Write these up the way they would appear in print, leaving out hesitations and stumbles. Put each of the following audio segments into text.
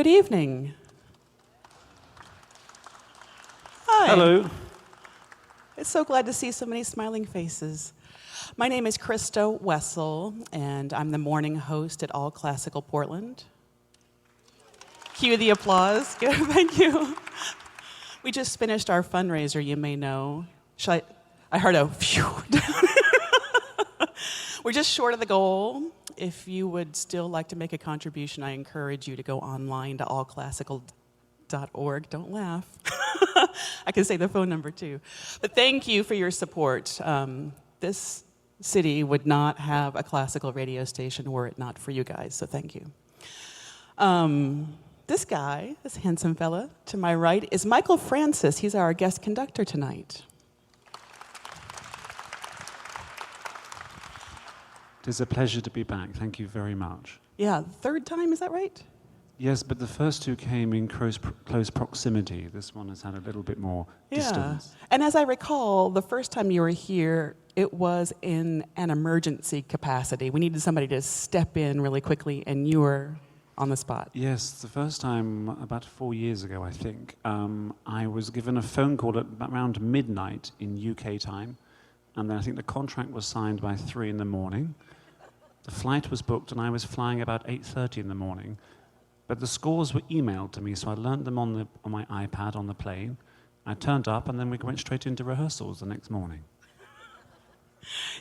Good evening. Hi. Hello. It's so glad to see so many smiling faces. My name is Christa Wessel, and I'm the morning host at All Classical Portland. Cue the applause. Good, thank you. We just finished our fundraiser, you may know. I heard a phew. We're just short of the goal. If you would still like to make a contribution, I encourage you to go online to allclassical.org. Don't laugh. I can say the phone number too. But thank you for your support. This city would not have a classical radio station were it not for you guys, so thank you. This guy, this handsome fella to my right, is Maestro Francis. He's our guest conductor tonight. It is a pleasure to be back. Thank you very much. Yeah, third time, is that right? Yes, but the first two came in close proximity. This one has had a little bit more distance. And as I recall, the first time you were here, it was in an emergency capacity. We needed somebody to step in really quickly, and you were on the spot. Yes, the first time, about 4 years ago, I think, I was given a phone call at around midnight in UK time, and then I think the contract was signed by 3 in the morning. The flight was booked, and I was flying about 8:30 in the morning. But the scores were emailed to me, so I learned them on my iPad on the plane. I turned up, and then we went straight into rehearsals the next morning.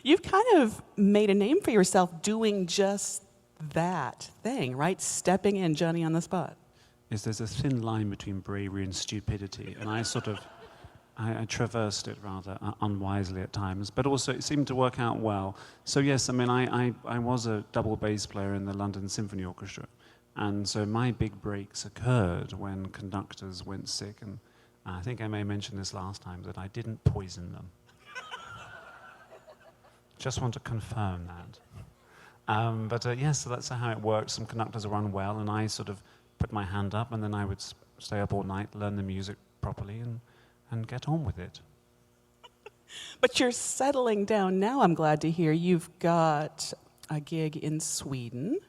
You've kind of made a name for yourself doing just that thing, right? Stepping in, Johnny on the spot. Yes, there's a thin line between bravery and stupidity, and I traversed it rather unwisely at times, but also it seemed to work out well. So yes, I mean, I was a double bass player in the London Symphony Orchestra, and so my big breaks occurred when conductors went sick, and I think I may mention this last time, that I didn't poison them. Just want to confirm that. Yes, so that's how it works. Some conductors are unwell, and I sort of put my hand up, and then I would stay up all night, learn the music properly, and get on with it. But you're settling down now, I'm glad to hear. You've got a gig in Sweden,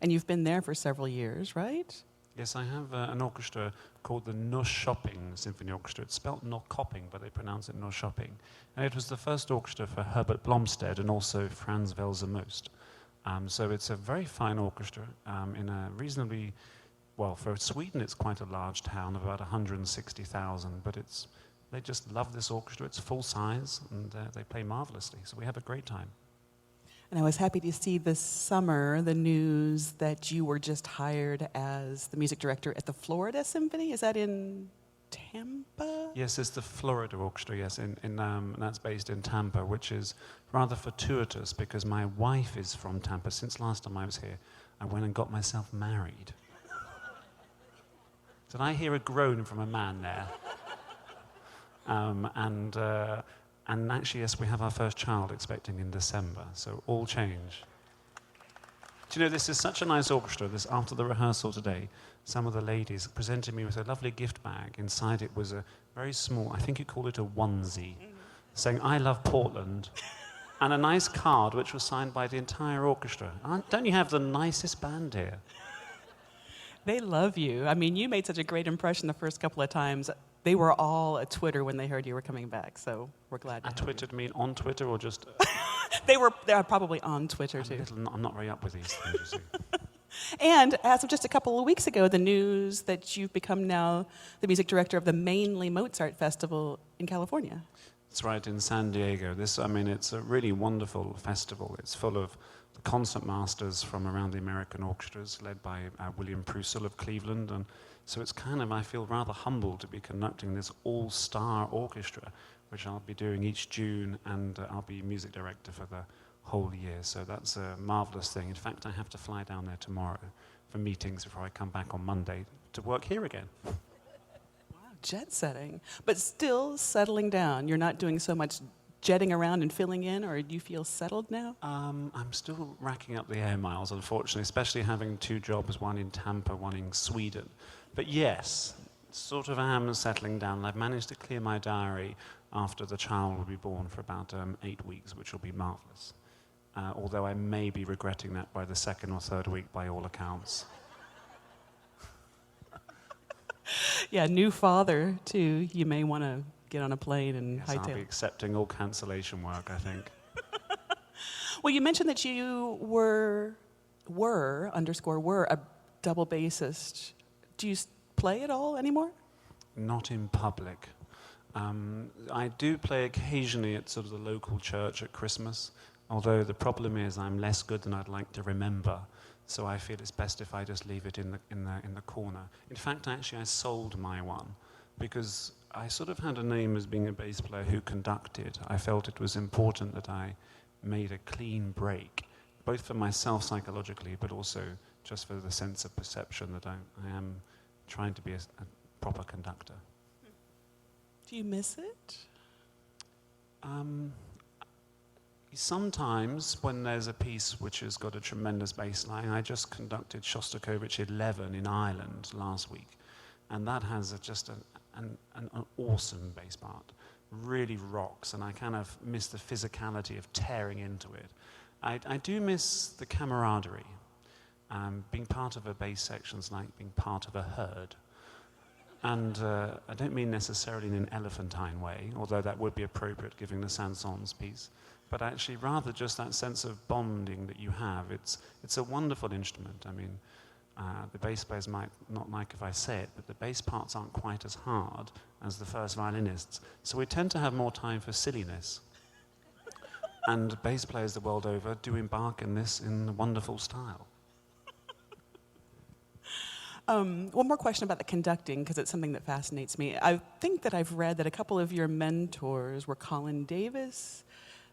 and you've been there for several years, right? Yes, I have an orchestra called the Norrköping Symphony Orchestra. It's spelt Norrköping, but they pronounce it Norrköping. And it was the first orchestra for Herbert Blomstedt and also Franz Welser-Most. So it's a very fine orchestra in a reasonably, well, for Sweden it's quite a large town of about 160,000, but they just love this orchestra. It's full size, and they play marvelously, so we have a great time. And I was happy to see this summer the news that you were just hired as the music director at the Florida Symphony. Is that in Tampa? Yes, it's the Florida Orchestra, yes, and that's based in Tampa, which is rather fortuitous because my wife is from Tampa. Since last time I was here, I went and got myself married. Did I hear a groan from a man there? And actually, yes, we have our first child expecting in December, so all change. Do you know, this is such a nice orchestra. After the rehearsal today, some of the ladies presented me with a lovely gift bag. Inside it was a very small, I think you call it a onesie, saying, "I love Portland," and a nice card which was signed by the entire orchestra. Don't you have the nicest band here? They love you. I mean, you made such a great impression the first couple of times. They were all at Twitter when they heard you were coming back, so we're glad to have Twittered me on Twitter or just... They were probably on Twitter, too. I'm not very up with these things, you see. And as of just a couple of weeks ago, the news that you've become now the music director of the mainly Mozart Festival in California. That's right, in San Diego. It's a really wonderful festival. It's full of the concert masters from around the American orchestras, led by William Prussell of Cleveland, and so it's I feel rather humbled to be conducting this all-star orchestra, which I'll be doing each June, and I'll be music director for the whole year. So that's a marvelous thing. In fact, I have to fly down there tomorrow for meetings before I come back on Monday to work here again. Wow, jet setting. But still settling down. You're not doing so much jetting around and filling in, or do you feel settled now? I'm still racking up the air miles, unfortunately, especially having 2 jobs, one in Tampa, one in Sweden. But yes, sort of am settling down. I've managed to clear my diary after the child will be born for about 8 weeks, which will be marvelous. Although I may be regretting that by the 2nd or 3rd week, by all accounts. Yeah, new father, too. You may want to get on a plane and Yes, I'll be hightail. accepting all cancellation work, I think. Well, you mentioned that you were a double bassist. Do you play at all anymore? Not in public. I do play occasionally at sort of the local church at Christmas, although the problem is I'm less good than I'd like to remember, so I feel it's best if I just leave it in the corner. In fact, actually, I sold my one because I sort of had a name as being a bass player who conducted. I felt it was important that I made a clean break, both for myself psychologically, but also just for the sense of perception that I am trying to be a proper conductor. Do you miss it? Sometimes when there's a piece which has got a tremendous bass line, I just conducted Shostakovich 11 in Ireland last week, and that has just an awesome bass part. Really rocks, and I kind of miss the physicality of tearing into it. I do miss the camaraderie. Being part of a bass section is like being part of a herd. And I don't mean necessarily in an elephantine way, although that would be appropriate given the Saint-Saëns piece, but actually rather just that sense of bonding that you have. It's a wonderful instrument. I mean, the bass players might not like if I say it, but the bass parts aren't quite as hard as the first violinists, so we tend to have more time for silliness. And bass players the world over do embark in this in wonderful style. One more question about the conducting, because it's something that fascinates me. I think that I've read that a couple of your mentors were Colin Davis,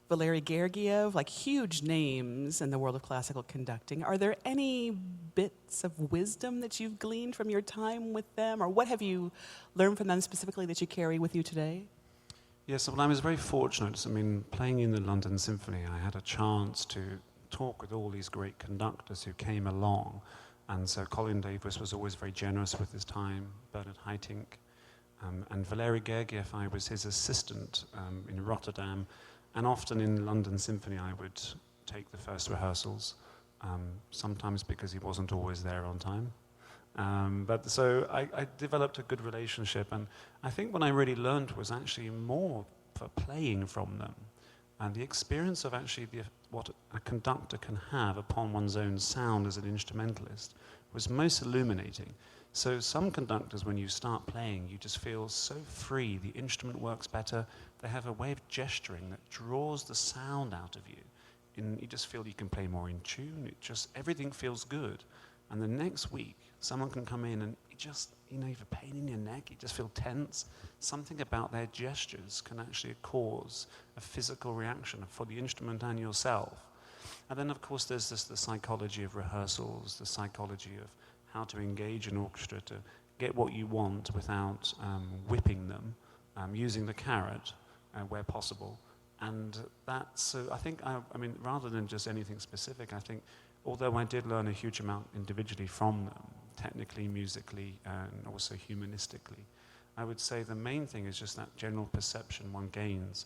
Valery Gergiev, like huge names in the world of classical conducting. Are there any bits of wisdom that you've gleaned from your time with them, or what have you learned from them specifically that you carry with you today? Yes, well, I was very fortunate. I mean, playing in the London Symphony, I had a chance to talk with all these great conductors who came along. And so Colin Davis was always very generous with his time, Bernard Haitink, and Valery Gergiev, I was his assistant in Rotterdam, and often in London Symphony I would take the first rehearsals, sometimes because he wasn't always there on time. But so I developed a good relationship, and I think what I really learned was actually more for playing from them. And the experience of actually what a conductor can have upon one's own sound as an instrumentalist was most illuminating. So some conductors, when you start playing, you just feel so free. The instrument works better. They have a way of gesturing that draws the sound out of you. And you just feel you can play more in tune. Everything feels good. And the next week, someone can come in and you have a pain in your neck, you just feel tense. Something about their gestures can actually cause a physical reaction for the instrument and yourself. And then, of course, there's the psychology of rehearsals, the psychology of how to engage an orchestra to get what you want without whipping them, using the carrot where possible. And that's, I think, I mean, rather than just anything specific, I think, although I did learn a huge amount individually from them, technically, musically, and also humanistically, I would say the main thing is just that general perception one gains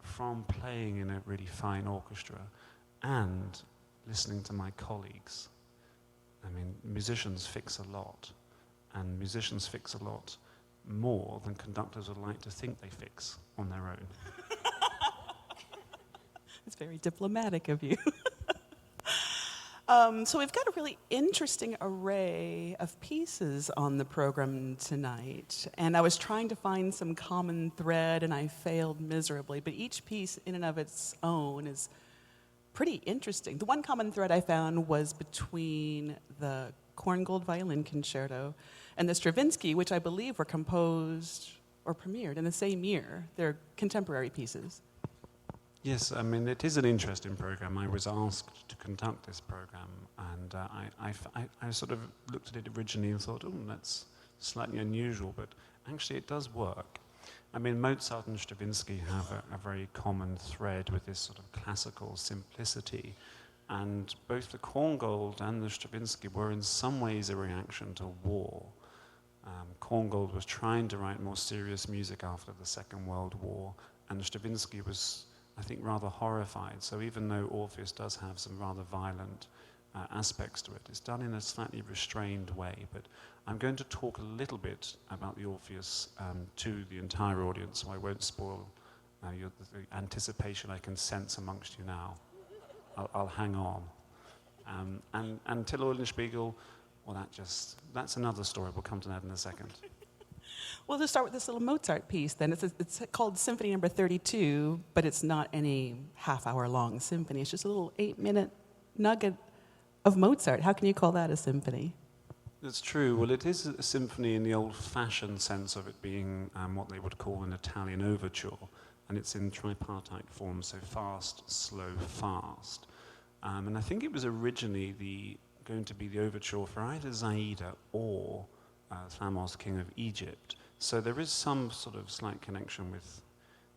from playing in a really fine orchestra and listening to my colleagues. I mean, musicians fix a lot, and musicians fix a lot more than conductors would like to think they fix on their own. It's very diplomatic of you. So we've got a really interesting array of pieces on the program tonight, and I was trying to find some common thread, and I failed miserably, but each piece in and of its own is pretty interesting. The one common thread I found was between the Korngold Violin Concerto and the Stravinsky, which I believe were composed or premiered in the same year. They're contemporary pieces. Yes, I mean, it is an interesting program. I was asked to conduct this program, and I sort of looked at it originally and thought, oh, that's slightly unusual, but actually it does work. I mean, Mozart and Stravinsky have a very common thread with this sort of classical simplicity, and both the Korngold and the Stravinsky were in some ways a reaction to war. Korngold was trying to write more serious music after the Second World War, and Stravinsky was, I think, rather horrified. So even though Orpheus does have some rather violent aspects to it. It's done in a slightly restrained way, but I'm going to talk a little bit about the Orpheus to the entire audience, so I won't spoil the anticipation I can sense amongst you now. I'll hang on. And Till Eulenspiegel, well, that's another story. We'll come to that in a second. Well, let's start with this little Mozart piece then. It's called Symphony Number 32, but it's not any half-hour-long symphony. It's just a little 8-minute nugget of Mozart. How can you call that a symphony? That's true. Well, it is a symphony in the old-fashioned sense of it being what they would call an Italian overture, and it's in tripartite form, so fast, slow, fast. And I think it was originally going to be the overture for either Zaida or Thamos, King of Egypt. So there is some sort of slight connection with,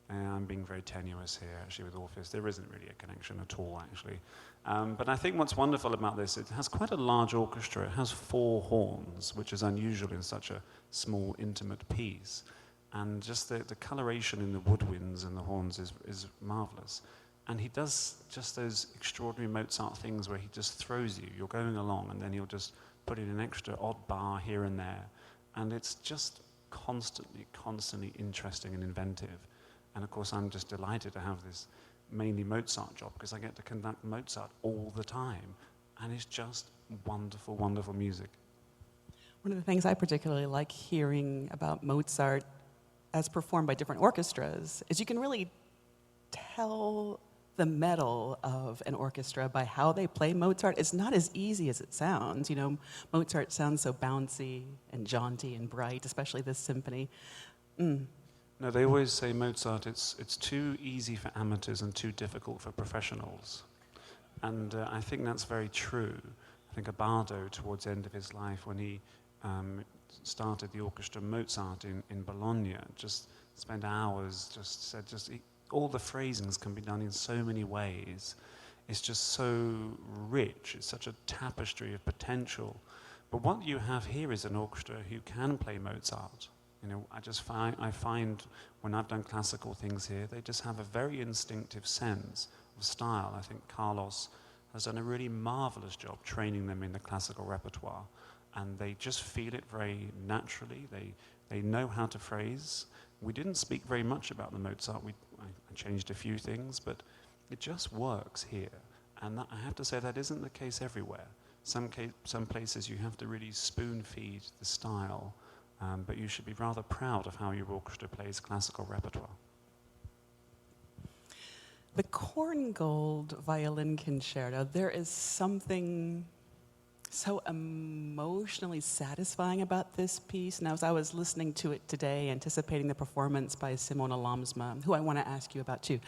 I'm being very tenuous here actually with Orpheus, there isn't really a connection at all actually. But I think what's wonderful about this, it has quite a large orchestra, it has 4 horns, which is unusual in such a small, intimate piece. And just the coloration in the woodwinds and the horns is marvelous. And he does just those extraordinary Mozart things where he just throws you, you're going along, and then he'll just put in an extra odd bar here and there. And it's just constantly interesting and inventive. And of course, I'm just delighted to have this mainly Mozart job because I get to conduct Mozart all the time. And it's just wonderful, wonderful music. One of the things I particularly like hearing about Mozart as performed by different orchestras is you can really tell the mettle of an orchestra by how they play Mozart. It's not as easy as it sounds. You know, Mozart sounds so bouncy and jaunty and bright, especially this symphony. No, they always say Mozart, it's too easy for amateurs and too difficult for professionals. And I think that's very true. I think Abbado, towards the end of his life, when he started the orchestra Mozart in Bologna, just spent hours, all the phrasings can be done in so many ways. It's just so rich. It's such a tapestry of potential. But what you have here is an orchestra who can play Mozart. You know, I find when I've done classical things here, they just have a very instinctive sense of style. I think Carlos has done a really marvelous job training them in the classical repertoire. And they just feel it very naturally. They know how to phrase. We didn't speak very much about the Mozart. I changed a few things, but it just works here. And I have to say that isn't the case everywhere. Some places you have to really spoon-feed the style, but you should be rather proud of how your orchestra plays classical repertoire. The Korngold violin concerto, there is something so emotionally satisfying about this piece. Now, as I was listening to it today, anticipating the performance by Simona Lamsma, who I want to ask you about too,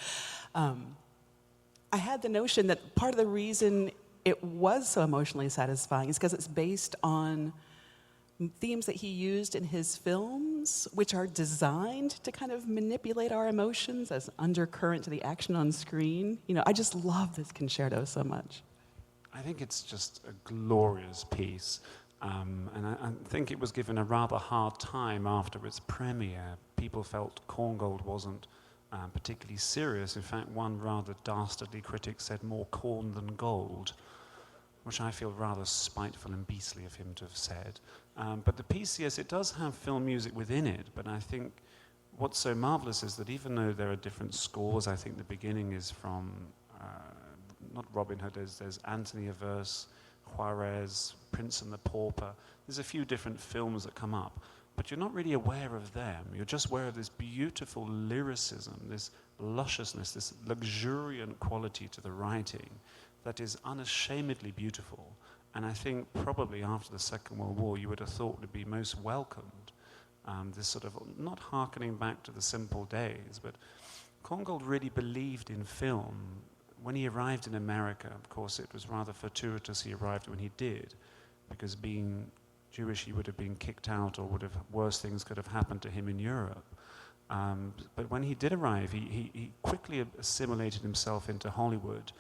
I had the notion that part of the reason it was so emotionally satisfying is because it's based on themes that he used in his films, which are designed to kind of manipulate our emotions as undercurrent to the action on screen. You know, I just love this concerto so much. I think it's just a glorious piece, and I think it was given a rather hard time after its premiere. People felt Korngold wasn't particularly serious. In fact, one rather dastardly critic said more corn than gold, which I feel rather spiteful and beastly of him to have said. But the piece, yes, it does have film music within it, but I think what's so marvelous is that even though there are different scores, I think the beginning is from not Robin Hood, there's Antony Averse, Juarez, Prince and the Pauper. There's a few different films that come up, but you're not really aware of them. You're just aware of this beautiful lyricism, this lusciousness, this luxuriant quality to the writing that is unashamedly beautiful. And I think probably after the Second World War, you would have thought would be most welcomed. This sort of, not hearkening back to the simple days, but Korngold really believed in film. When he arrived in America, of course, it was rather fortuitous he arrived when he did, because being Jewish, he would have been kicked out, or worse things could have happened to him in Europe. But when he did arrive, he quickly assimilated himself into Hollywood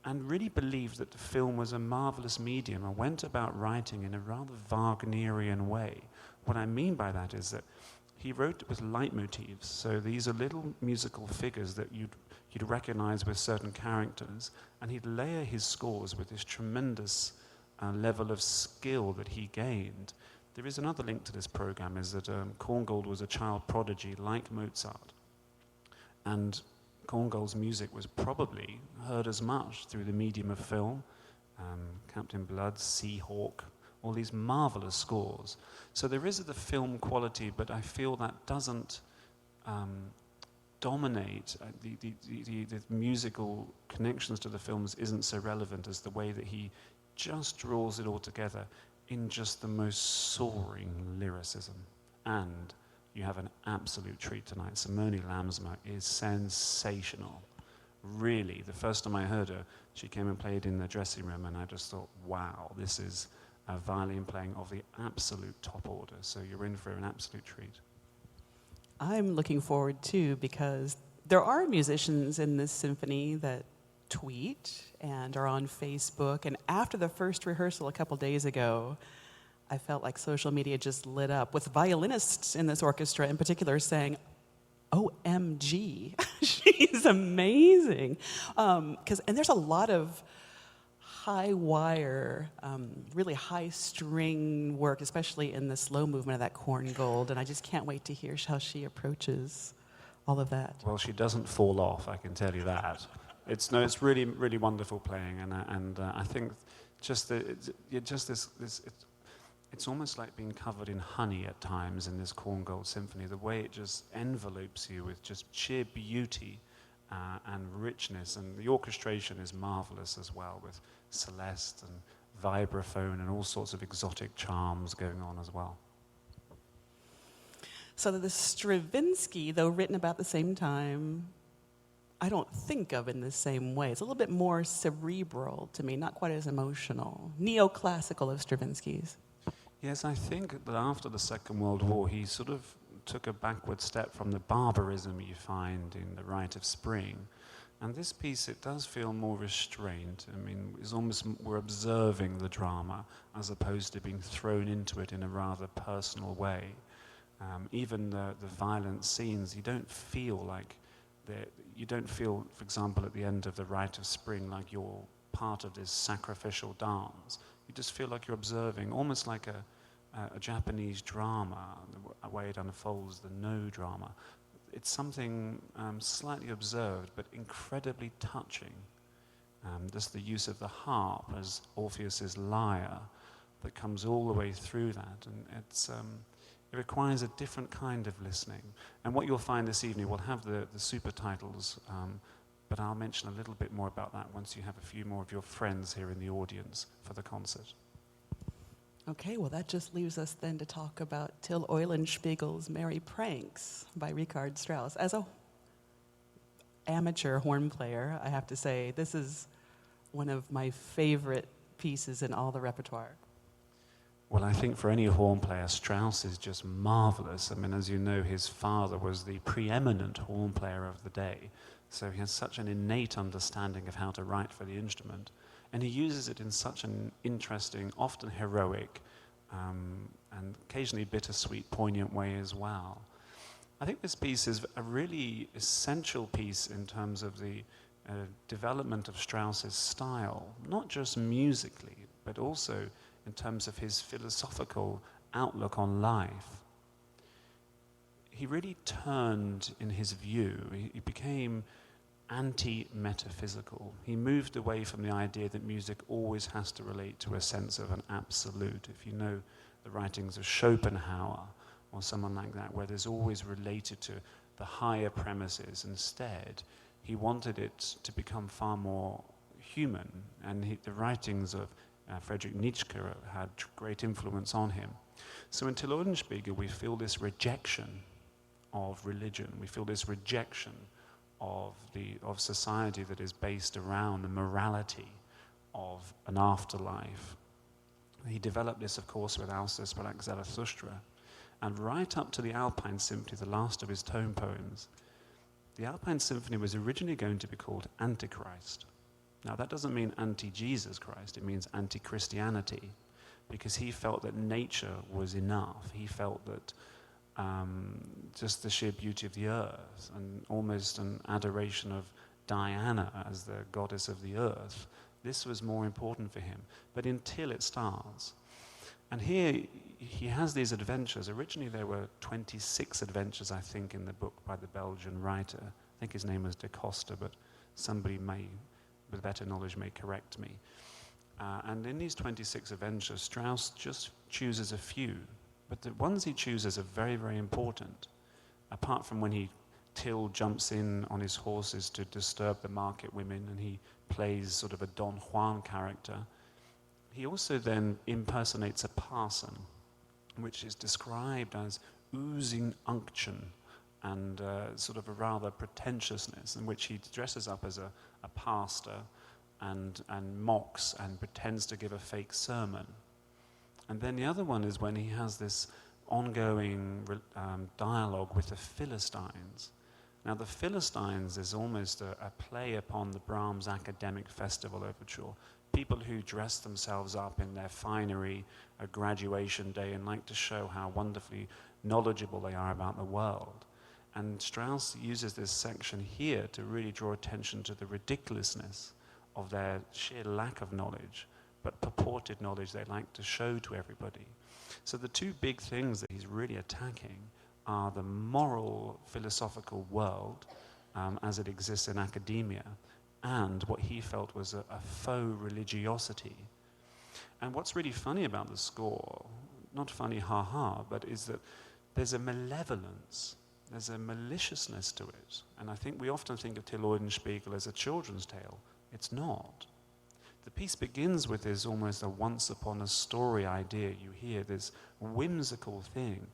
and really believed that the film was a marvelous medium and went about writing in a rather Wagnerian way. What I mean by that is that he wrote with leitmotifs, so these are little musical figures that he'd recognize with certain characters, and he'd layer his scores with this tremendous level of skill that he gained. There is another link to this program, is that Korngold was a child prodigy like Mozart. And Korngold's music was probably heard as much through the medium of film, Captain Blood, Seahawk, all these marvelous scores. So there is the film quality, but I feel that doesn't dominate. The musical connections to the films isn't so relevant as the way that he just draws it all together in just the most soaring lyricism. And you have an absolute treat tonight. Simone Lamsma is sensational. Really, the first time I heard her, she came and played in the dressing room, and I just thought, wow, this is a violin playing of the absolute top order. So you're in for an absolute treat. I'm looking forward too, because there are musicians in this symphony that tweet and are on Facebook. And after the first rehearsal a couple days ago, I felt like social media just lit up with violinists in this orchestra in particular saying, OMG, she's amazing. And there's a lot of high wire, really high string work, especially in the slow movement of that Korngold, and I just can't wait to hear how she approaches all of that. Well, she doesn't fall off, I can tell you that. It's really, really wonderful playing, and I think just it's almost like being covered in honey at times in this Korngold symphony. The way it just envelopes you with just sheer beauty and richness, and the orchestration is marvelous as well, with celeste and vibraphone and all sorts of exotic charms going on as well. So the Stravinsky, though written about the same time, I don't think of in the same way. It's a little bit more cerebral to me, not quite as emotional. Neoclassical of Stravinsky's. Yes, I think that after the Second World War, he sort of took a backward step from the barbarism you find in The Rite of Spring. And this piece, it does feel more restrained. I mean, it's almost, we're observing the drama as opposed to being thrown into it in a rather personal way. Even the violent scenes, you don't feel, for example, at the end of The Rite of Spring, like you're part of this sacrificial dance. You just feel like you're observing, almost like a Japanese drama, the way it unfolds, the no drama. It's something slightly observed, but incredibly touching. Just the use of the harp as Orpheus's lyre that comes all the way through that. And it requires a different kind of listening. And what you'll find this evening, we'll have the super titles, but I'll mention a little bit more about that once you have a few more of your friends here in the audience for the concert. Okay, well, that just leaves us then to talk about Till Eulenspiegel's Merry Pranks by Richard Strauss. As a amateur horn player, I have to say, this is one of my favorite pieces in all the repertoire. Well, I think for any horn player, Strauss is just marvelous. I mean, as you know, his father was the preeminent horn player of the day, so he has such an innate understanding of how to write for the instrument. And he uses it in such an interesting, often heroic, and occasionally bittersweet, poignant way as well. I think this piece is a really essential piece in terms of the development of Strauss's style, not just musically, but also in terms of his philosophical outlook on life. He really turned in his view. He became anti-metaphysical. He moved away from the idea that music always has to relate to a sense of an absolute. If you know the writings of Schopenhauer or someone like that, where there's always related to the higher premises. Instead, he wanted it to become far more human, and the writings of Friedrich Nietzsche had great influence on him. So in Till Eulenspiegel, we feel this rejection of religion. We feel this rejection of society that is based around the morality of an afterlife. He developed this, of course, with Alceste Sprach Zarathustra, and right up to the Alpine Symphony, the last of his tone poems. The Alpine Symphony was originally going to be called Antichrist. Now, that doesn't mean anti-Jesus Christ, it means anti-Christianity, because he felt that nature was enough. He felt that just the sheer beauty of the earth and almost an adoration of Diana as the goddess of the earth. This was more important for him. But until it starts. And here he has these adventures. Originally there were 26 adventures, I think, in the book by the Belgian writer. I think his name was De Costa, but somebody may, with better knowledge, may correct me. And in these 26 adventures, Strauss just chooses a few. But the ones he chooses are very, very important. Apart from when Till jumps in on his horses to disturb the market women and he plays sort of a Don Juan character, he also then impersonates a parson, which is described as oozing unction and sort of a rather pretentiousness, in which he dresses up as a pastor and mocks and pretends to give a fake sermon. And then the other one is when he has this ongoing dialogue with the Philistines. Now, the Philistines is almost a play upon the Brahms Academic Festival overture. People who dress themselves up in their finery at graduation day and like to show how wonderfully knowledgeable they are about the world. And Strauss uses this section here to really draw attention to the ridiculousness of their sheer lack of knowledge, but purported knowledge they like to show to everybody. So the two big things that he's really attacking are the moral philosophical world as it exists in academia, and what he felt was a faux religiosity. And what's really funny about the score, not funny ha-ha, but is that there's a malevolence, there's a maliciousness to it. And I think we often think of Till Eulenspiegel as a children's tale. It's not. The piece begins with this almost a once upon a story idea. You hear this whimsical thing.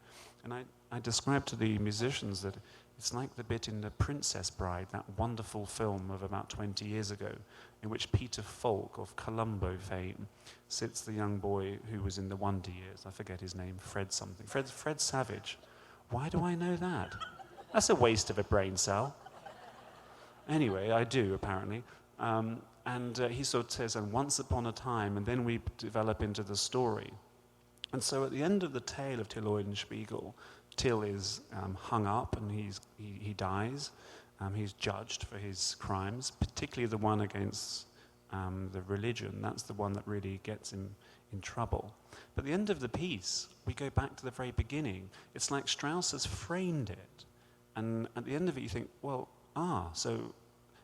And I described to the musicians that it's like the bit in The Princess Bride, that wonderful film of about 20 years ago, in which Peter Falk of Columbo fame sits the young boy who was in the Wonder Years. I forget his name, Fred something. Fred Savage. Why do I know that? That's a waste of a brain cell. Anyway, I do, apparently. And he sort of says, and once upon a time, and then we develop into the story. And so at the end of the tale of Till Eulenspiegel, Till is hung up and he dies. He's judged for his crimes, particularly the one against the religion. That's the one that really gets him in trouble. But at the end of the piece, we go back to the very beginning. It's like Strauss has framed it. And at the end of it, you think, well, so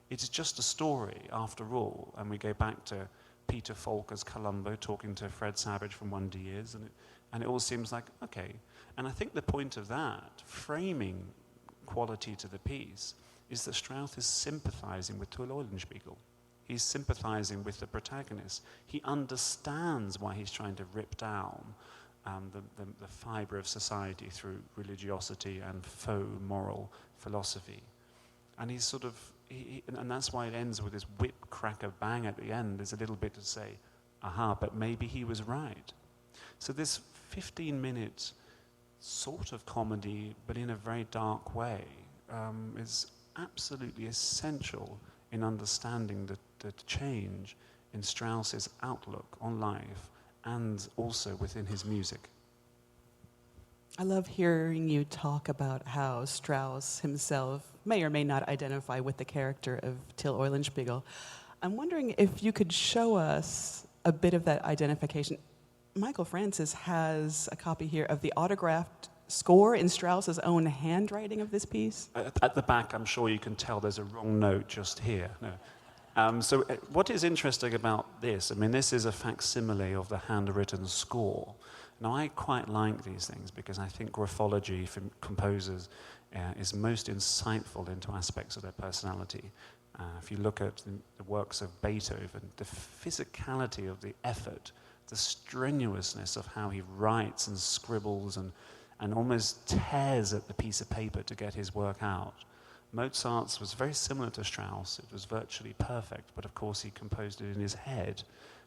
it's just a story after all. And we go back to Peter Falk as Columbo talking to Fred Savage from Wonder Years, and it all seems like, okay. And I think the point of that, framing quality to the piece, is that Strauss is sympathizing with Till Eulenspiegel. He's sympathizing with the protagonist. He understands why he's trying to rip down the fiber of society through religiosity and faux moral philosophy. And he's sort of, and that's why it ends with this whip, cracker, bang at the end. There's a little bit to say, but maybe he was right. So this 15-minute sort of comedy, but in a very dark way, is absolutely essential in understanding the change in Strauss's outlook on life and also within his music. I love hearing you talk about how Strauss himself may or may not identify with the character of Till Eulenspiegel. I'm wondering if you could show us a bit of that identification. Michael Francis has a copy here of the autographed score in Strauss's own handwriting of this piece. At the back, I'm sure you can tell there's a wrong note just here. No. So what is interesting about this, this is a facsimile of the handwritten score. Now, I quite like these things because I think graphology for composers is most insightful into aspects of their personality. If you look at the works of Beethoven, the physicality of the effort, the strenuousness of how he writes and scribbles and almost tears at the piece of paper to get his work out. Mozart's was very similar to Strauss. It was virtually perfect, but of course he composed it in his head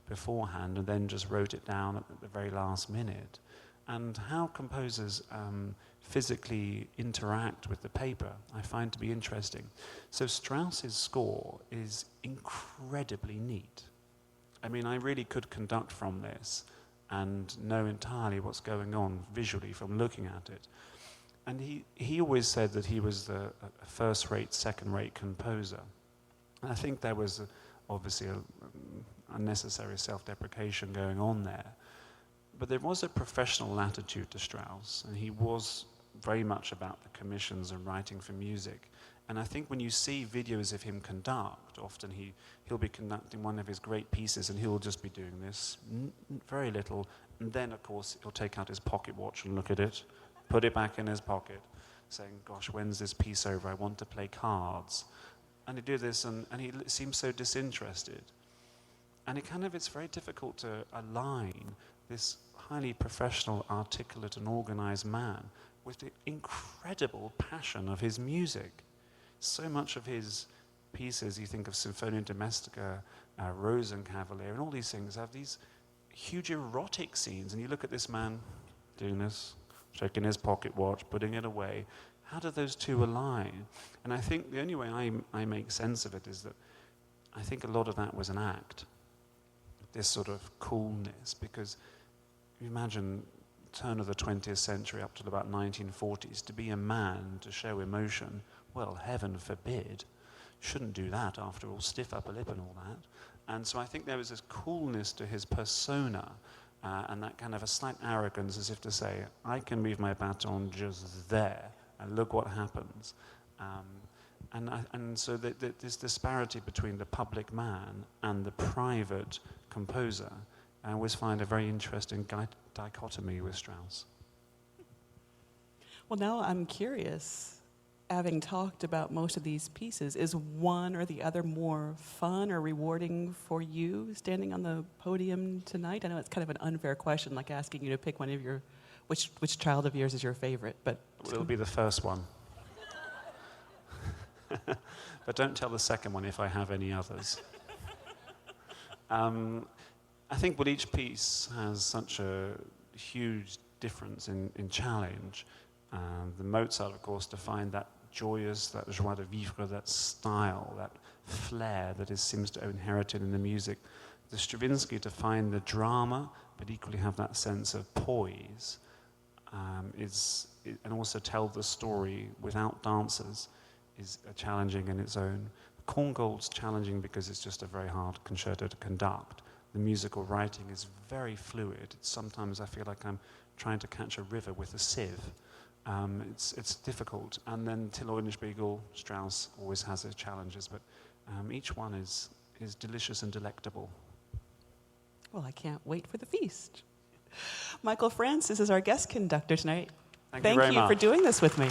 beforehand and then just wrote it down at the very last minute. And how composers physically interact with the paper, I find to be interesting. So Strauss's score is incredibly neat. I really could conduct from this and know entirely what's going on visually from looking at it. And he always said that he was a first-rate, second-rate composer. And I think there was obviously a unnecessary self-deprecation going on there. But there was a professional attitude to Strauss, and he was very much about the commissions and writing for music. And I think when you see videos of him conduct, often he'll be conducting one of his great pieces and he'll just be doing this, very little, and then of course he'll take out his pocket watch and look at it, put it back in his pocket, saying, gosh, when's this piece over? I want to play cards. And he'd do this and he seems so disinterested. And it's very difficult to align this highly professional, articulate and organized man with the incredible passion of his music. So much of his pieces, you think of Sinfonia Domestica, Rosenkavalier, and all these things have these huge erotic scenes. And you look at this man doing this, checking his pocket watch, putting it away. How do those two align? And I think the only way I make sense of it is that I think a lot of that was an act, this sort of coolness, because you imagine turn of the 20th century up to about 1940s, to be a man, to show emotion, well, heaven forbid, shouldn't do that after all, stiff upper lip and all that. And so I think there was this coolness to his persona, and that kind of a slight arrogance, as if to say, I can leave my baton just there, and look what happens. And so this disparity between the public man and the private composer, I always find a very interesting dichotomy with Strauss. Well, now I'm curious, having talked about most of these pieces, is one or the other more fun or rewarding for you standing on the podium tonight? I know it's kind of an unfair question, like asking you to pick one of your, which child of yours is your favorite, but... It'll be the first one. But don't tell the second one if I have any others. I think each piece has such a huge difference in challenge. The Mozart, of course, defined that joyous, that joie de vivre, that style, that flair that seems to be inherited in the music. The Stravinsky defined the drama, but equally have that sense of poise, and also tell the story without dancers is challenging in its own. Korngold's challenging because it's just a very hard concerto to conduct. The musical writing is very fluid. Sometimes I feel like I'm trying to catch a river with a sieve. It's difficult. And then Till Eulenspiegel, Strauss always has his challenges, but each one is delicious and delectable. Well, I can't wait for the feast. Michael Francis is our guest conductor tonight. Thank you very much for doing this with me.